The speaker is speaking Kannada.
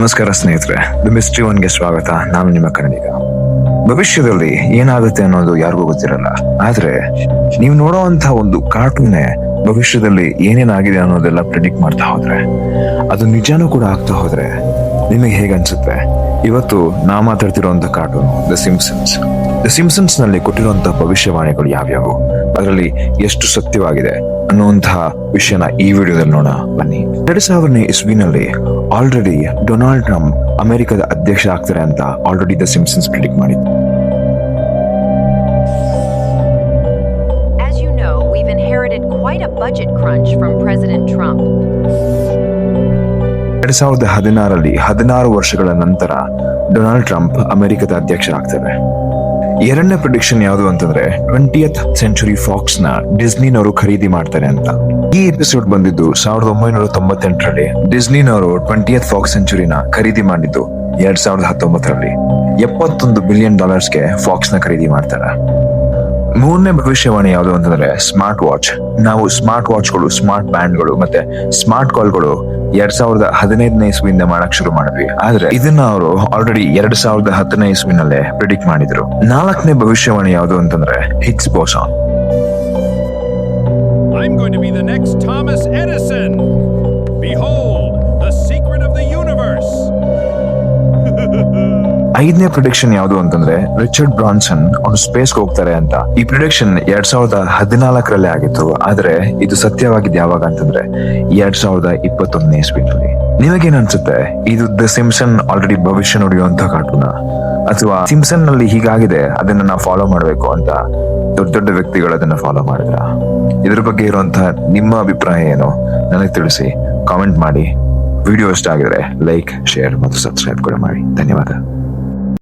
ನಮಸ್ಕಾರ ಸ್ನೇಹಿತರೆ, ದಿ ಮಿಸ್ಟ್ರಿ ಒನ್ಗೆ ಸ್ವಾಗತ. ನಾನು ನಿಮ್ಮ ಕನ್ನಡಿಗ. ಭವಿಷ್ಯದಲ್ಲಿ ಏನಾಗುತ್ತೆ ಅನ್ನೋದು ಯಾರಿಗೂ ಗೊತ್ತಿರಲ್ಲ, ಆದ್ರೆ ನೀವು ನೋಡೋವಂತ ಒಂದು ಕಾರ್ಟೂನೇ ಭವಿಷ್ಯದಲ್ಲಿ ಏನೇನಾಗಿದೆ ಅನ್ನೋದೆಲ್ಲ ಪ್ರಿಡಿಕ್ಟ್ ಮಾಡ್ತಾ ಹೋದ್ರೆ, ಅದು ನಿಜಾನೂ ಕೂಡ ಆಗ್ತಾ ಹೋದ್ರೆ ನಿಮಗೆ ಹೇಗನ್ಸುತ್ತೆ? ಇವತ್ತು ನಾ ಮಾತಾಡ್ತಿರೋಂಥ cartoon the Simpsons. The Simpsons ನಲ್ಲಿ ಕೊಟ್ಟಿರುವಂತಹ ಭವಿಷ್ಯವಾಣಿಗಳು ಯಾವ್ಯಾವು, ಅದರಲ್ಲಿ ಎಷ್ಟು ಸತ್ಯವಾಗಿದೆ ಅನ್ನುವಂತಹ ವಿಷಯನ ಈ ವಿಡಿಯೋದಲ್ಲಿ ನೋಡೋಣ ಬನ್ನಿ. 2000ನೇ ಇಸ್ವಿನಲ್ಲಿ ಆಲ್ರೆಡಿ ಡೊನಾಲ್ಡ್ ಟ್ರಂಪ್ ಅಮೆರಿಕದ ಅಧ್ಯಕ್ಷ ಆಗ್ತಾರೆ ಅಂತ ಆಲ್ರೆಡಿ ದ ಸಿಂಪ್ಸನ್ಸ್ ಪ್ರಿಡಿಕ್ಟ್ ಮಾಡಿತ್ತು. As you know, we've inherited quite a budget crunch from President Trump. 2016ರಲ್ಲಿ 16 ವರ್ಷಗಳ ನಂತರ ಡೊನಾಲ್ಡ್ ಟ್ರಂಪ್ ಅಮೆರಿಕದ ಅಧ್ಯಕ್ಷ ಆಗ್ತಾರೆ. ಎರಡನೇ ಪ್ರಿಡಿಕ್ಷನ್ ಯಾವುದು ಅಂತಂದ್ರೆ 20th ಸೆಂಚುರಿ ಫಾಕ್ಸ್ ನ ಡಿಸ್ನಿನವರು ಖರೀದಿ ಮಾಡ್ತಾರೆ ಅಂತ. ಈ ಎಪಿಸೋಡ್ ಬಂದಿದ್ದು 1998ರಲ್ಲಿ. ಡಿಸ್ನಿನವರು 20th ಫಾಕ್ಸ್ ಸೆಂಚುರಿನ ಖರೀದಿ ಮಾಡಿದ್ದು 2019ರಲ್ಲಿ. $71 ಬಿಲಿಯನ್ ಗೆ ಫಾಕ್ಸ್ ನ ಖರೀದಿ ಮಾಡ್ತಾರೆ. ಮೂರನೇ ಭವಿಷ್ಯವಾಣಿ ಯಾವುದು ಅಂತಂದ್ರೆ ಸ್ಮಾರ್ಟ್ ವಾಚ್. ನಾವು ಸ್ಮಾರ್ಟ್ ವಾಚ್ಗಳು, ಸ್ಮಾರ್ಟ್ ಬ್ಯಾಂಡ್ಗಳು ಮತ್ತೆ ಸ್ಮಾರ್ಟ್ ಕಾಲ್ಗಳು 2015ನೇ ಇಸ್ವಿಯಿಂದ ಮಾಡಕ್ ಶುರು ಮಾಡಿದ್ವಿ. ಆದ್ರೆ ಇದನ್ನ ಅವರು ಆಲ್ರೆಡಿ 2010ನೇ ಇಸ್ವಿನಲ್ಲೇ ಪ್ರಿಡಿಕ್ಟ್ ಮಾಡಿದ್ರು. ನಾಲ್ಕನೇ ಭವಿಷ್ಯವಾಣಿ ಯಾವುದು ಅಂತಂದ್ರೆ Higgs ಬೋಸಾನ್. I'm going to be the next Thomas Edison. Behold, the secret of the universe. ಐದನೇ ಪ್ರಿಡಿಕ್ಷನ್ ಯಾವುದು ಅಂತಂದ್ರೆ ರಿಚರ್ಡ್ ಬ್ರಾನ್ಸನ್ ಅವನು ಸ್ಪೇಸ್ಗೆ ಹೋಗ್ತಾರೆ ಅಂತ. ಈ ಪ್ರಿಡಿಕ್ಷನ್ 2014ರಲ್ಲಿ ಆಗಿತ್ತು, ಆದ್ರೆ ಇದು ಸತ್ಯವಾಗಿದ್ದು ಯಾವಾಗ ಅಂತಂದ್ರೆ 2021ನೇ ಇಸ್ವಿನಲ್ಲಿ. ನಿಮಗೇನ್ ಅನ್ಸುತ್ತೆ? ಇದು ದ ಸಿಂಪ್ಸನ್ ಆಲ್ರೆಡಿ ಭವಿಷ್ಯ ನುಡಿಯುವಂತ ಕಾರ್ಟೂನ, ಅಥವಾ ಸಿಂಪ್ಸನ್ ನಲ್ಲಿ ಹೀಗಾಗಿದೆ ಅದನ್ನ ನಾವು ಫಾಲೋ ಮಾಡ್ಬೇಕು ಅಂತ ದೊಡ್ಡ ದೊಡ್ಡ ವ್ಯಕ್ತಿಗಳು ಅದನ್ನ ಫಾಲೋ ಮಾಡಿದ್ರ? ಇದ್ರ ಬಗ್ಗೆ ಇರುವಂತಹ ನಿಮ್ಮ ಅಭಿಪ್ರಾಯ ಏನು ನನಗೆ ತಿಳಿಸಿ, ಕಾಮೆಂಟ್ ಮಾಡಿ. ವಿಡಿಯೋ ಇಷ್ಟ ಆಗಿದ್ರೆ ಲೈಕ್, ಶೇರ್ ಮತ್ತು ಸಬ್ಸ್ಕ್ರೈಬ್ ಕೂಡ ಮಾಡಿ. ಧನ್ಯವಾದ.